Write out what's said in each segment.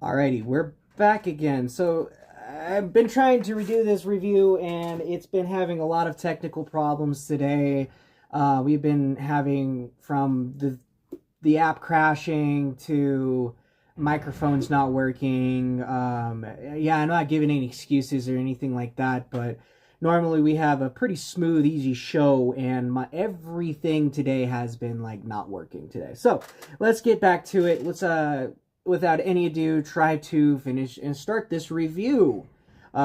Alrighty, we're back again. So I've been trying to redo this review and it's been having a lot of technical problems today. We've been having from the app crashing to microphones not working. Yeah, I'm not giving any excuses or anything like that, but normally we have a pretty smooth, easy show, and everything today has been like not working today. So let's get back to it. Let's without any ado, try to finish and start this review.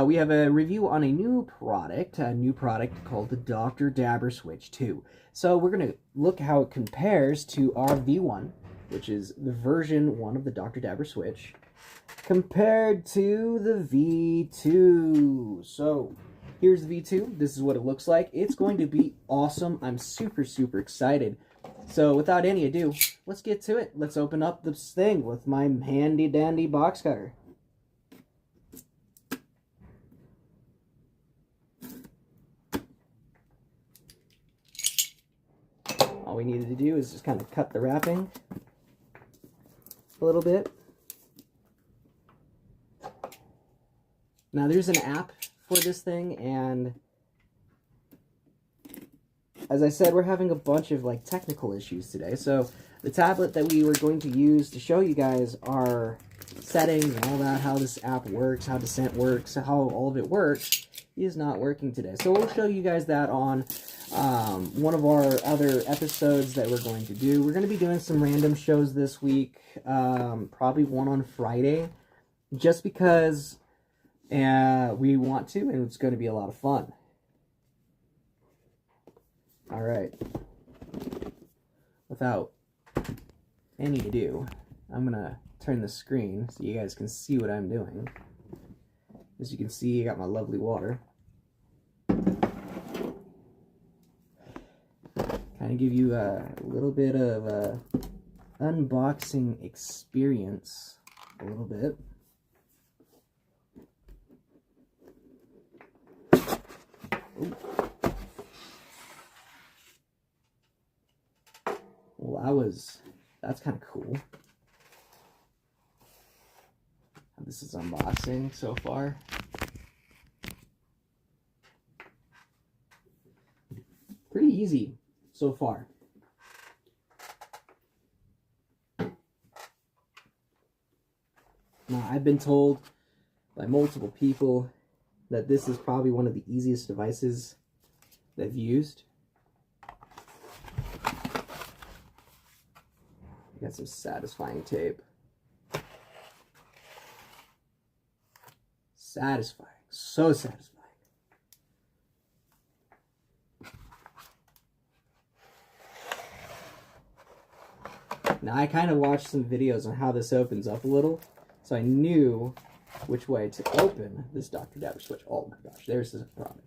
We have a review on a new product called the Dr. Dabber Switch 2. So we're going to look how it compares to our V1, which is the version 1 of the Dr. Dabber Switch, compared to the V2. So here's the V2. This is what it looks like. It's going to be awesome. I'm super, super excited. So without any ado, let's get to it. Let's open up this thing with my handy dandy box cutter. All we needed to do is just kind of cut the wrapping a little bit. Now there's an app for this thing, and as I said, we're having a bunch of like technical issues today. So the tablet that we were going to use to show you guys our settings and all that, how this app works, how Descent works, how all of it works, is not working today. So we'll show you guys that on one of our other episodes that we're going to do. We're going to be doing some random shows this week, probably one on Friday, just because we want to, and it's going to be a lot of fun. All right, without any ado, I'm gonna turn the screen so you guys can see what I'm doing. As you can see, I got my lovely water. Kind of give you a little bit of a unboxing experience, a little bit. Ooh. Well, that's kind of cool. This is unboxing so far. Pretty easy so far. Now, I've been told by multiple people that this is probably one of the easiest devices they've used. Got some satisfying tape. Satisfying. So satisfying. Now, I kind of watched some videos on how this opens up a little, so I knew which way to open this Dr. Dabber Switch. Oh my gosh, there's the product.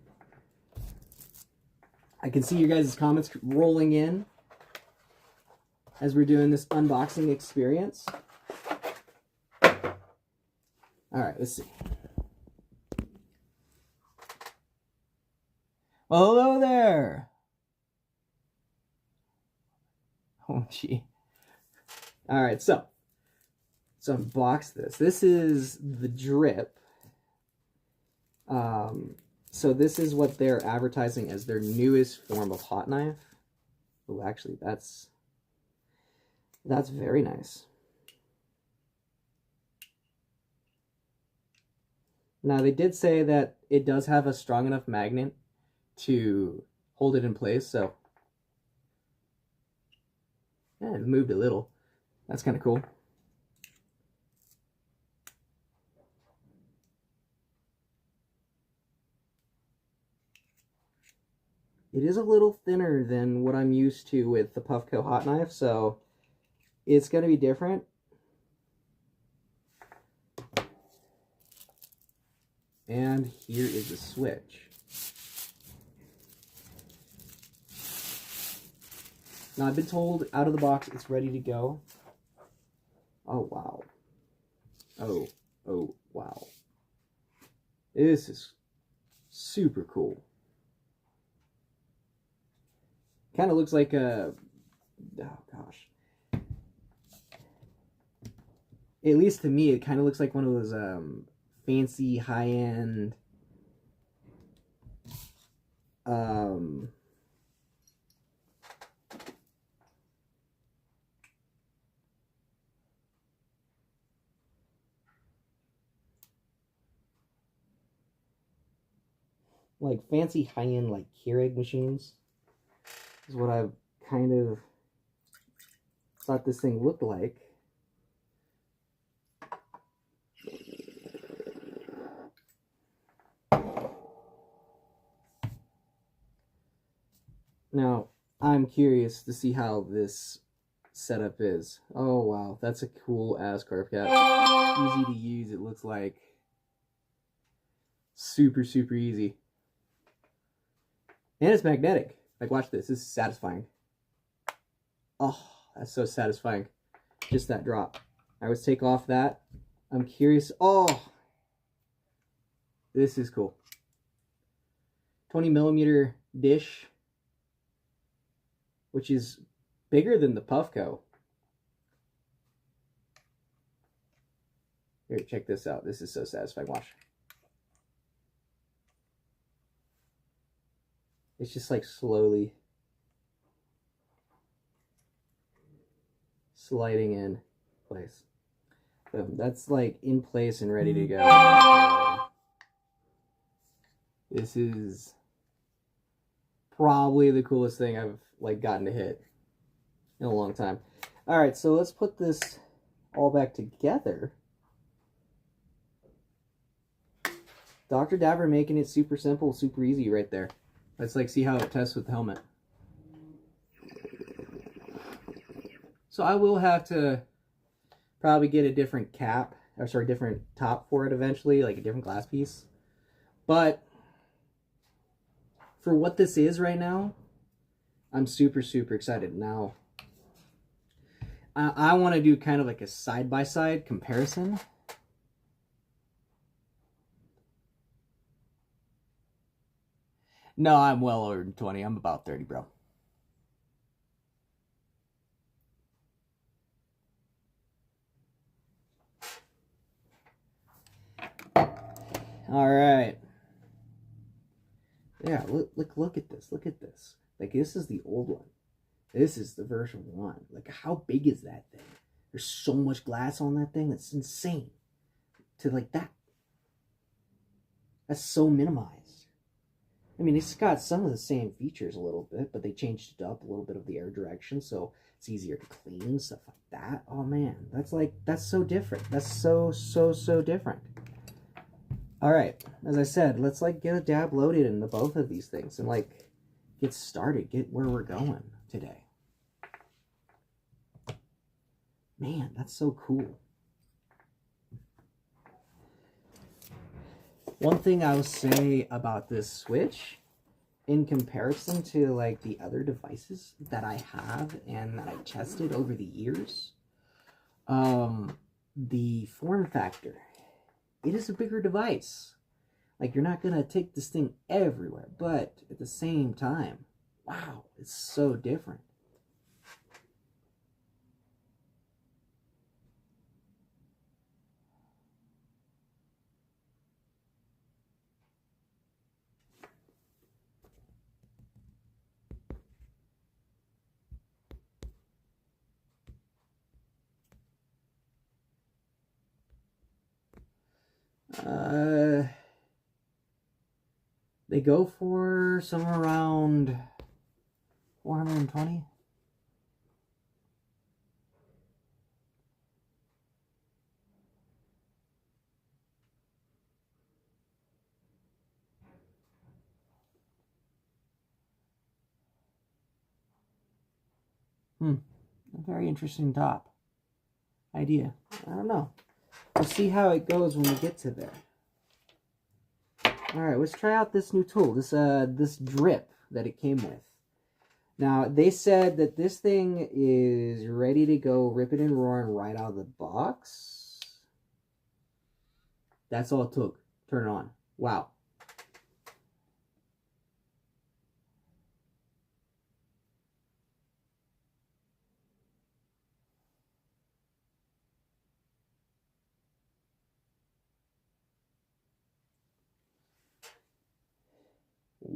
I can see your guys' comments rolling in as we're doing this unboxing experience. All right, let's see. Well, hello there. Oh, gee. All right, so let's unbox this. This is the Drip. So this is what they're advertising as their newest form of hot knife. Oh, actually, that's very nice. Now, they did say that it does have a strong enough magnet to hold it in place, so yeah, it moved a little. That's kind of cool. It is a little thinner than what I'm used to with the Puffco hot knife, so it's going to be different. And here is the switch. Now, I've been told out of the box it's ready to go. Oh, wow. Oh, wow. This is super cool. Kind of looks like a... Oh, gosh. At least to me, it kind of looks like one of those fancy high-end um, like fancy high-end like Keurig machines is what I've kind of thought this thing looked like. Now, I'm curious to see how this setup is. Oh, wow. That's a cool-ass carb cap. Easy to use, it looks like. Super, super easy. And it's magnetic. Like, watch this. This is satisfying. Oh, that's so satisfying. Just that drop. I always take off that. I'm curious. Oh, this is cool. 20 millimeter dish, which is bigger than the Puffco. Here, check this out. This is so satisfying. Watch. It's just like slowly sliding in place. So that's like in place and ready to go. This is probably the coolest thing I've like gotten to hit in a long time. All right, so let's put this all back together. Dr. Dabber making it super simple, super easy right there. Let's like see how it tests with the helmet. So I will have to probably get a different cap, or sorry, different top for it eventually, like a different glass piece. But for what this is right now, I'm super, super excited. Now, I want to do kind of like a side-by-side comparison. No, I'm well over 20. I'm about 30, bro. All right. Yeah, look at this. Look at this. Like, this is the old one. This is the version 1. Like, how big is that thing? There's so much glass on that thing. That's insane. To like that. That's so minimized. I mean, it's got some of the same features a little bit, but they changed it up a little bit of the air direction, so it's easier to clean, stuff like that. Oh man, that's so different. That's so different. All right, as I said, let's like get a dab loaded into both of these things and like get started, get where we're going today. Man, that's so cool. One thing I'll say about this Switch, in comparison to like the other devices that I have and that I tested over the years, the form factor, it is a bigger device. Like, you're not gonna take this thing everywhere, but at the same time, wow, it's so different. They go for somewhere around 420. A very interesting top idea. I don't know. We'll see how it goes when we get to there. All right, let's try out this new tool, this drip that it came with. Now, they said that this thing is ready to go ripping and roaring right out of the box. That's all it took. Turn it on. Wow.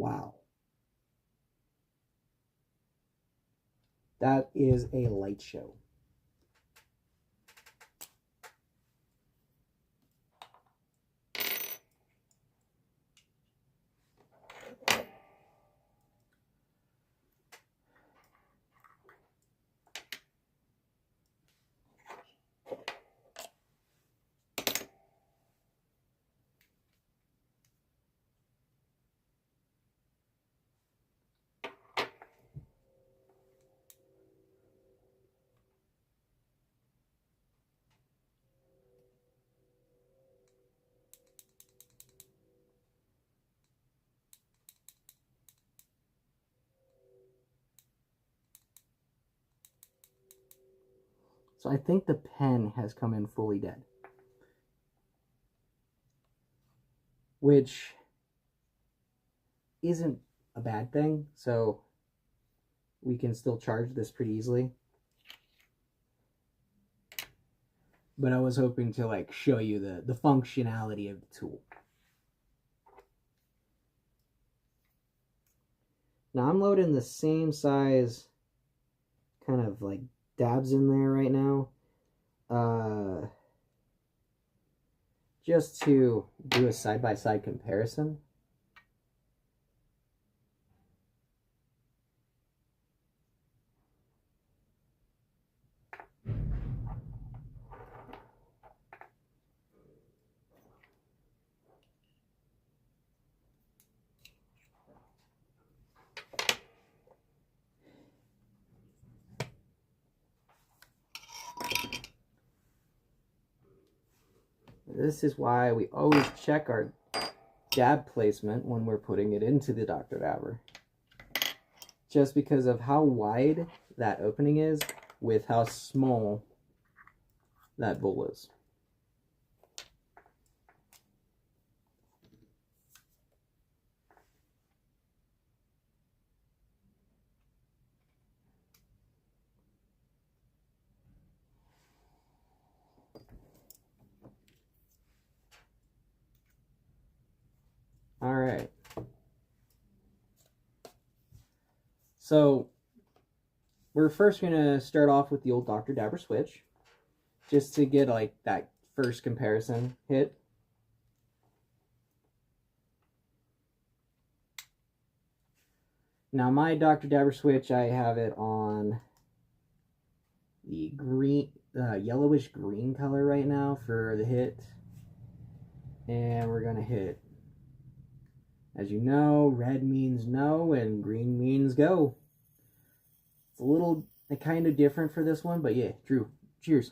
Wow. That is a light show. So I think the pen has come in fully dead, which isn't a bad thing. So we can still charge this pretty easily. But I was hoping to like show you the functionality of the tool. Now I'm loading the same size kind of like dabs in there right now. Just to do a side-by-side comparison. This is why we always check our dab placement when we're putting it into the Dr. Dabber. Just because of how wide that opening is with how small that bowl is. All right. So we're first going to start off with the old Dr. Dabber switch, just to get like that first comparison hit. Now my Dr. Dabber switch, I have it on the green, yellowish green color right now for the hit. And we're going to hit. As you know, red means no and green means go. It's a little kind of different for this one, but yeah, Drew, cheers.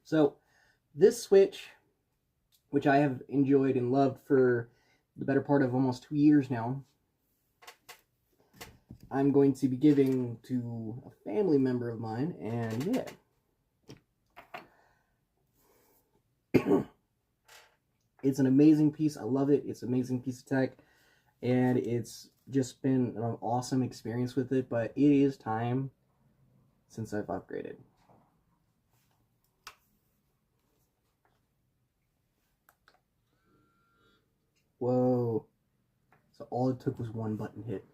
So this switch, which I have enjoyed and loved for the better part of almost 2 years now, I'm going to be giving to a family member of mine, and yeah. It's an amazing piece. I love it. It's an amazing piece of tech, and it's just been an awesome experience with it, but it is time since I've upgraded. Whoa. So all it took was one button hit.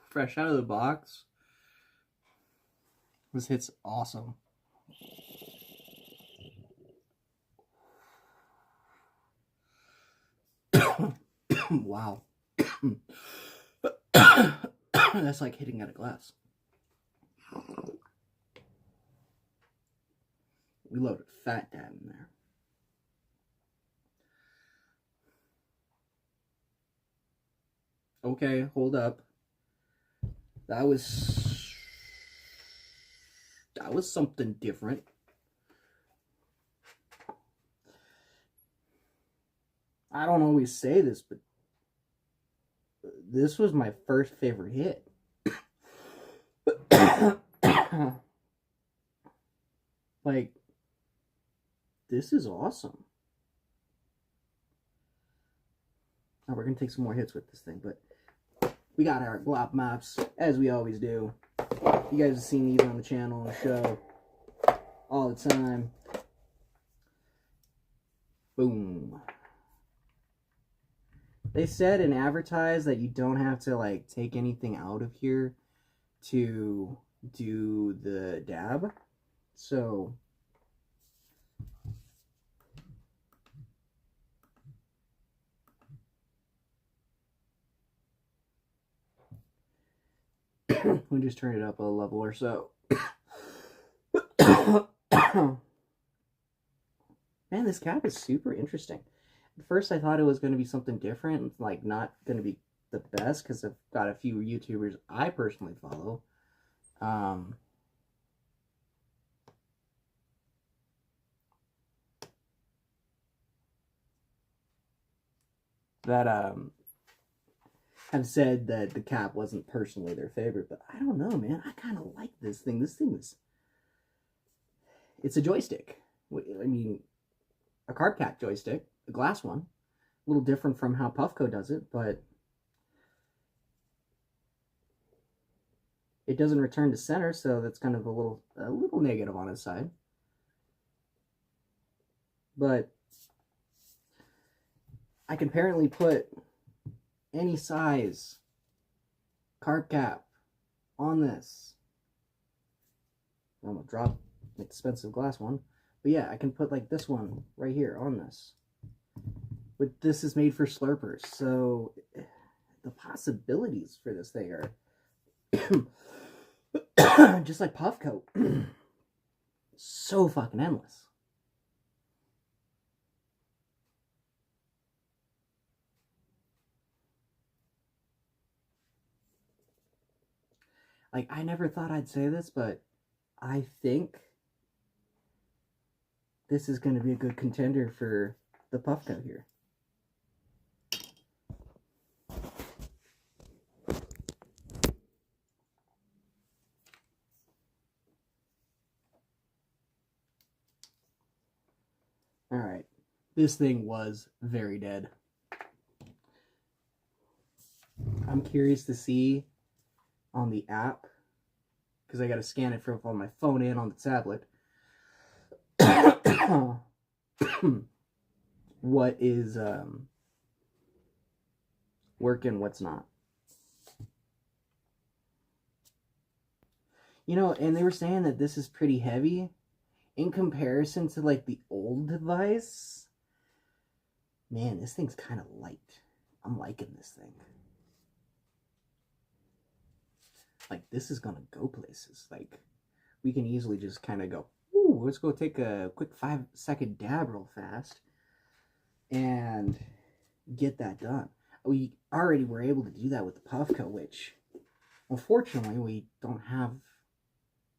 Fresh out of the box, this hit's awesome. Wow. That's like hitting at a glass. We loaded Fat Dad in there. Okay, hold up. That was something different. I don't always say this, but this was my first favorite hit. Like, this is awesome. Now we're gonna take some more hits with this thing, but we got our glop maps, as we always do. You guys have seen these on the channel, on the show, all the time. Boom. They said and advertised that you don't have to, like, take anything out of here to do the dab. So, we just turn it up a level or so. Man, this cap is super interesting. At first, I thought it was going to be something different, like not going to be the best, because I've got a few YouTubers I personally follow. That have said that the cap wasn't personally their favorite, but I don't know, man. I kind of like this thing. This thing is, it's a joystick. I mean, a carb cap joystick, a glass one. A little different from how Puffco does it, but it doesn't return to center, so that's kind of a little negative on its side. But I can apparently put any size carb cap on this. I'm gonna drop an expensive glass one, but yeah, I can put like this one right here on this. But this is made for slurpers, so the possibilities for this thing are just like Puffco, so fucking endless. Like, I never thought I'd say this, but I think this is going to be a good contender for the Puffco here. Alright, this thing was very dead. I'm curious to see on the app, because I got to scan it from my phone and on the tablet, what is working, what's not. You know, and they were saying that this is pretty heavy in comparison to like the old device. Man, this thing's kind of light. I'm liking this thing. Like, this is gonna go places. Like, we can easily just kind of go, ooh, let's go take a quick 5-second dab real fast and get that done. We already were able to do that with the Puffco, which unfortunately we don't have.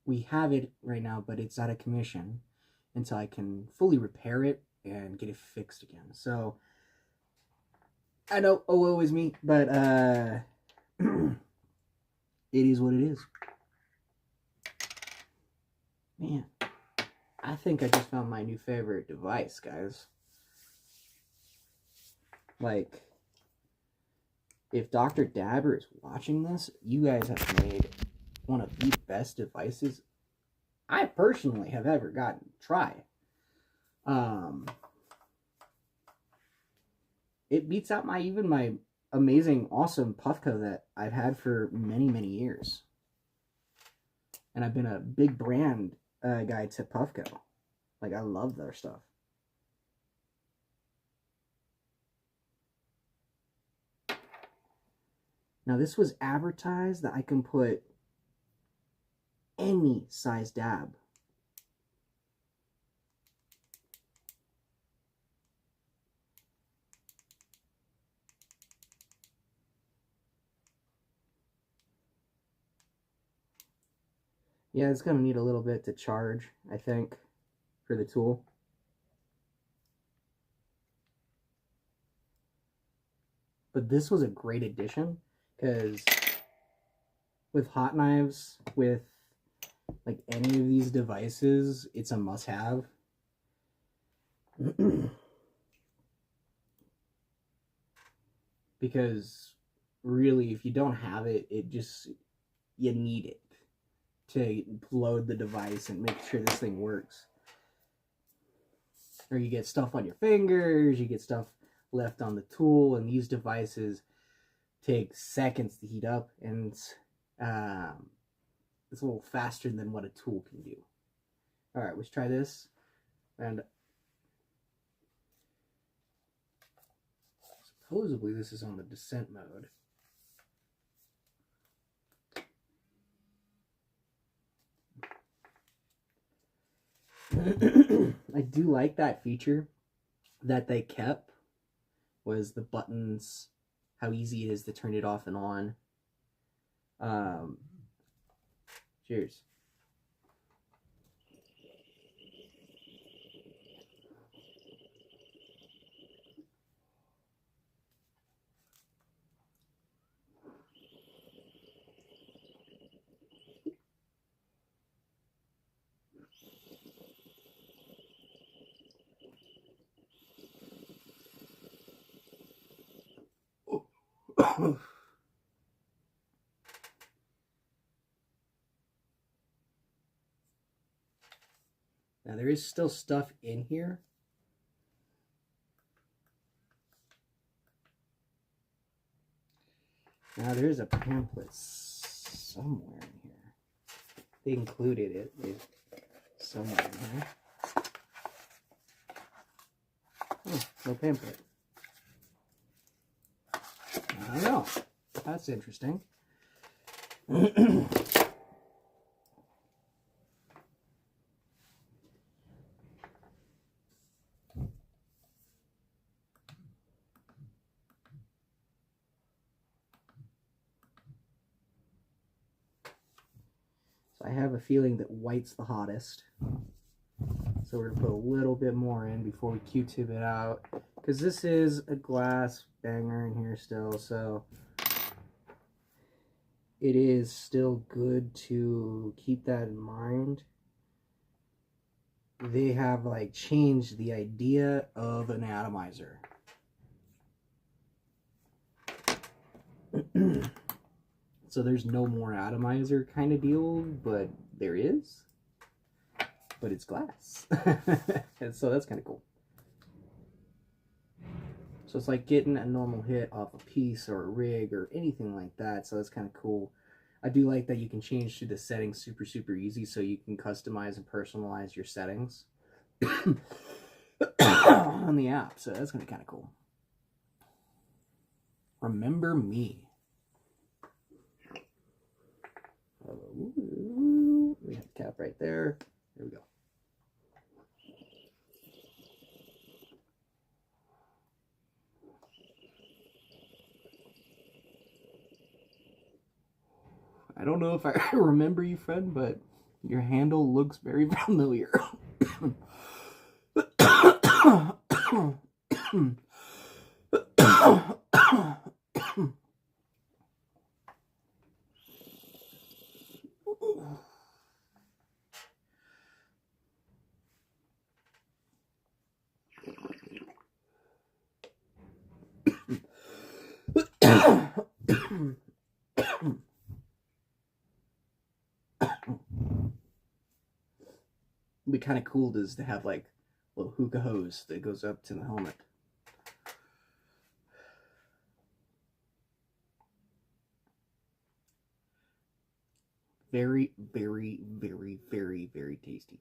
We have it right now, but it's out of commission until I can fully repair it and get it fixed again. So I know, oh, woe is me, but it is what it is. Man, I think I just found my new favorite device, guys. Like, if Dr. Dabber is watching this, you guys have made one of the best devices I personally have ever gotten to try. It beats out my amazing, awesome Puffco that I've had for many, many years. And I've been a big brand guy to Puffco. Like, I love their stuff. Now this was advertised that I can put any size dab. Yeah, it's going to need a little bit to charge, I think, for the tool. But this was a great addition, because with hot knives, with like any of these devices, it's a must-have. Because really, if you don't have it, you need it to load the device and make sure this thing works. Or you get stuff on your fingers, you get stuff left on the tool, and these devices take seconds to heat up, and it's a little faster than what a tool can do. All right, let's try this. And supposedly this is on the descent mode. I do like that feature that they kept, was the buttons, how easy it is to turn it off and on. Cheers. Now there is still stuff in here. Now there's a pamphlet somewhere in here. They included it somewhere in here. Oh, no pamphlet. I don't know. That's interesting. I have a feeling that white's the hottest. So we're going to put a little bit more in before we Q-tip it out. Because this is a glass banger in here still, so it is still good to keep that in mind. They have like changed the idea of an atomizer. So there's no more atomizer kind of deal, but there is. But it's glass. And so that's kind of cool. So it's like getting a normal hit off a piece or a rig or anything like that. So that's kind of cool. I do like that you can change to the settings super, super easy, so you can customize and personalize your settings on the app. So that's going to be kind of cool. Remember me. We have the cap right there. There we go. I don't know if I remember you, friend, but your handle looks very familiar. It'd be kind of cool to have like a little hookah hose that goes up to the helmet. Very, very, very, very, very tasty.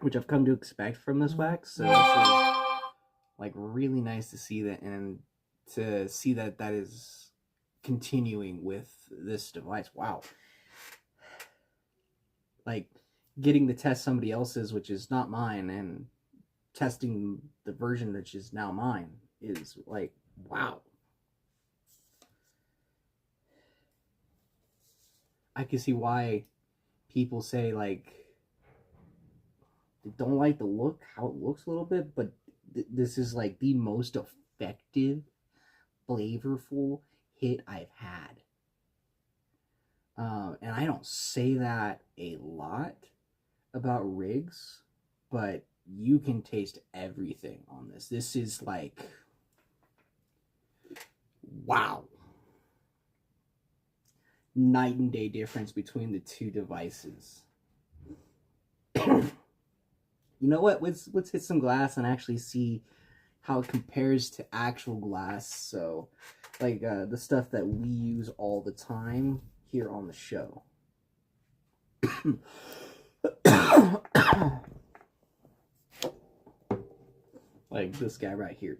Which I've come to expect from this wax, so it's like really nice to see that. And to see that that is continuing with this device. Wow. Like getting to test somebody else's, which is not mine, and testing the version which is now mine is like, wow. I can see why people say like they don't like the look, how it looks a little bit, but this is like the most effective, flavorful hit I've had. And I don't say that a lot about rigs, but you can taste everything on this. This is like, wow. Night and day difference between the two devices. You know what? Let's hit some glass and actually see how it compares to actual glass. So, like the stuff that we use all the time here on the show. Like this guy right here.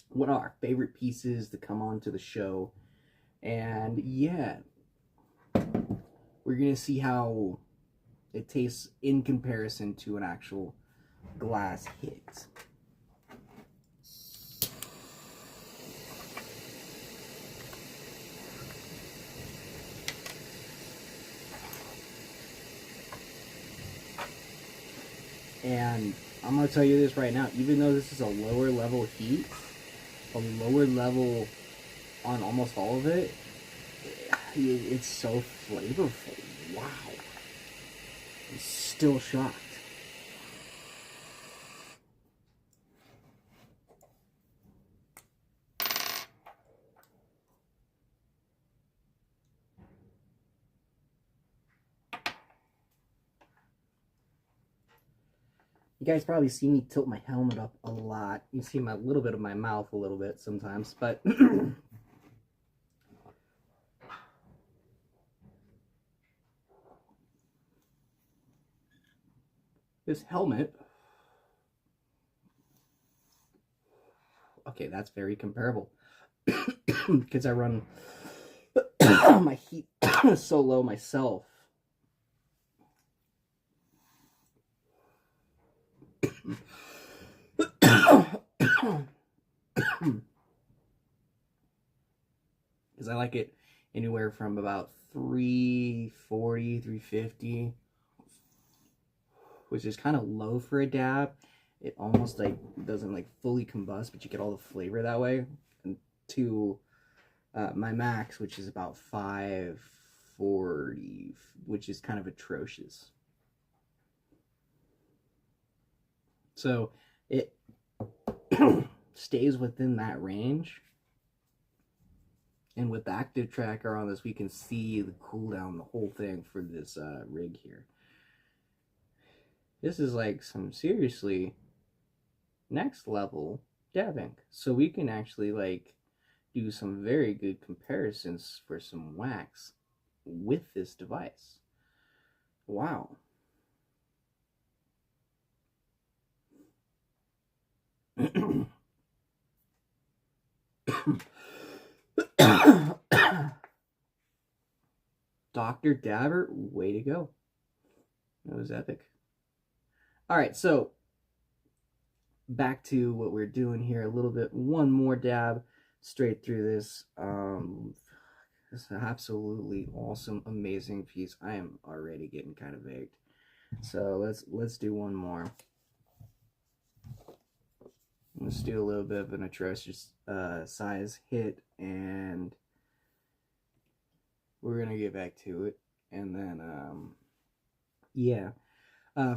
One of our favorite pieces to come onto the show. And yeah, we're going to see how it tastes in comparison to an actual glass hit. And I'm going to tell you this right now, even though this is a lower level heat, a lower level on almost all of it, it's so flavorful. Wow. I'm still shocked. You guys probably see me tilt my helmet up a lot. You see a little bit of my mouth a little bit sometimes, but this helmet, okay, that's very comparable because I run my heat so low myself. Because I like it anywhere from about 340, 350, which is kind of low for a dab. It almost like doesn't like fully combust, but you get all the flavor that way. And to my max, which is about 540, which is kind of atrocious. So it stays within that range. And with the active tracker on this, we can see the cooldown, the whole thing for this rig here. This is like some seriously next level dabbing. So we can actually like do some very good comparisons for some wax with this device. Wow. Dr. Dabber, way to go. That was epic. All right, so back to what we're doing here a little bit. One more dab straight through this. This is an absolutely awesome, amazing piece. I am already getting kind of baked. So let's do one more. Let's do a little bit of an atrocious size hit, and we're gonna get back to it. And then yeah.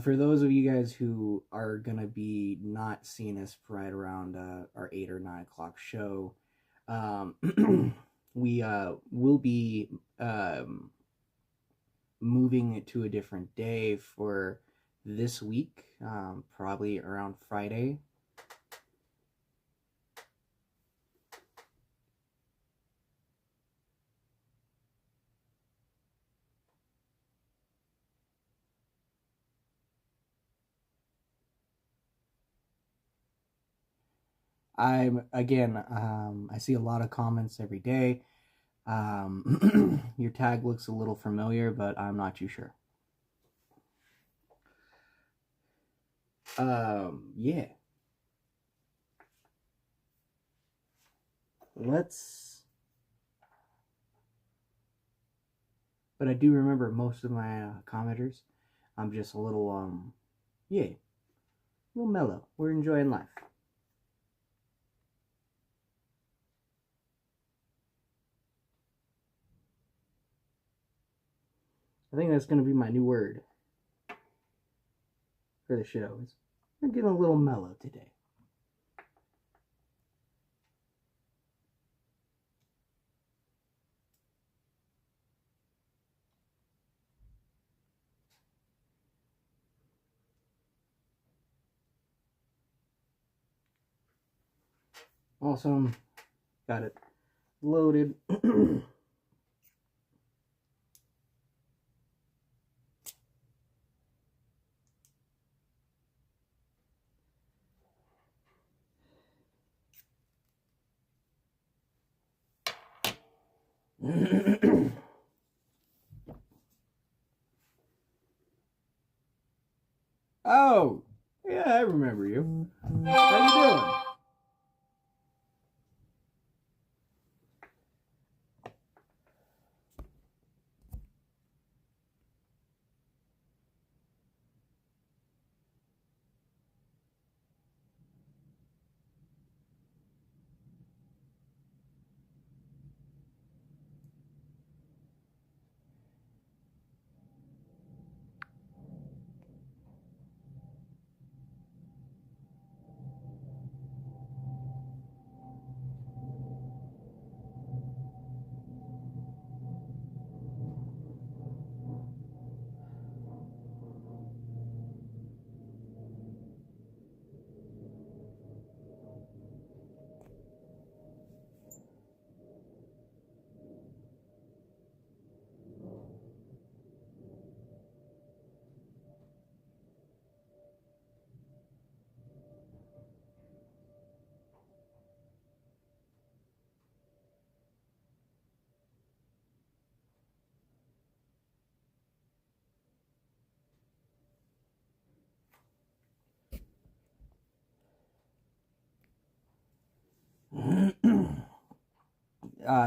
For those of you guys who are gonna be not seeing us right around our 8 or 9 o'clock show, we will be moving it to a different day for this week, probably around Friday. I see a lot of comments every day. Your tag looks a little familiar, but I'm not too sure. Yeah. But I do remember most of my commenters. I'm just a little, yeah, a little mellow. We're enjoying life. I think that's going to be my new word for the show. We're getting a little mellow today. Awesome. Got it loaded. Oh, yeah, I remember you. How you doing?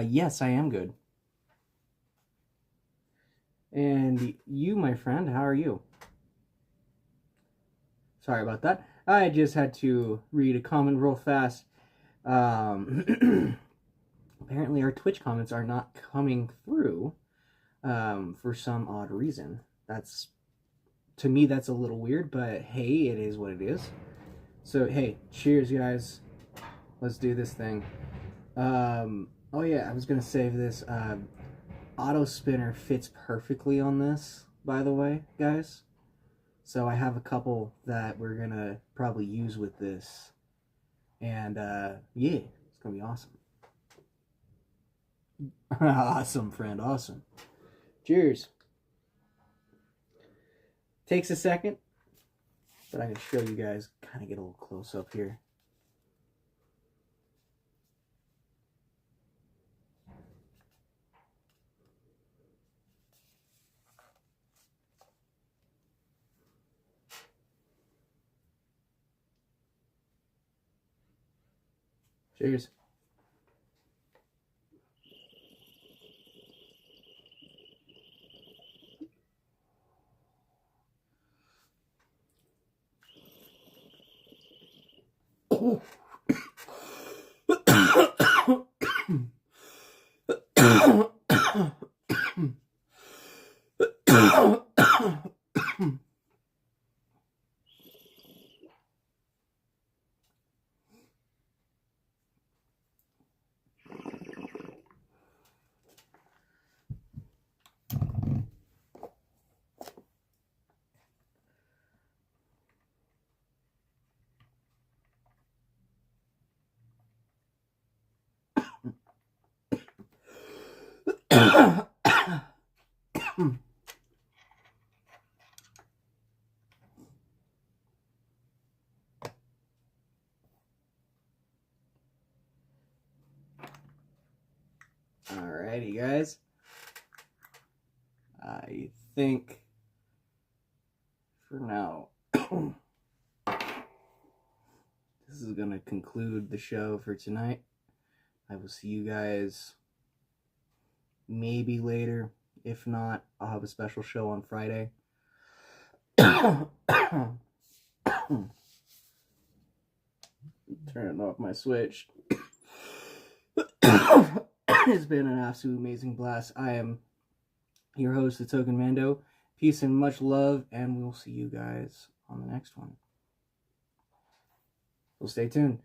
Yes, I am good. And you, my friend, how are you? Sorry about that. I just had to read a comment real fast. Apparently, our Twitch comments are not coming through for some odd reason. To me, that's a little weird, but hey, it is what it is. So, hey, cheers, guys. Let's do this thing. Oh yeah, I was gonna save this. Auto spinner fits perfectly on this, by the way, guys. So I have a couple that we're gonna probably use with this, and yeah, it's gonna be awesome. Awesome, friend, awesome. Cheers. Takes a second, but I can show you guys. Kind of get a little close up here. Cheers. Alrighty, guys. I think for now, this is going to conclude the show for tonight. I will see you guys maybe later. If not, I'll have a special show on Friday. Turning off my Switch. It's been an absolute amazing blast. I am your host, the Token Mando. Peace and much love, and we'll see you guys on the next one. So stay tuned.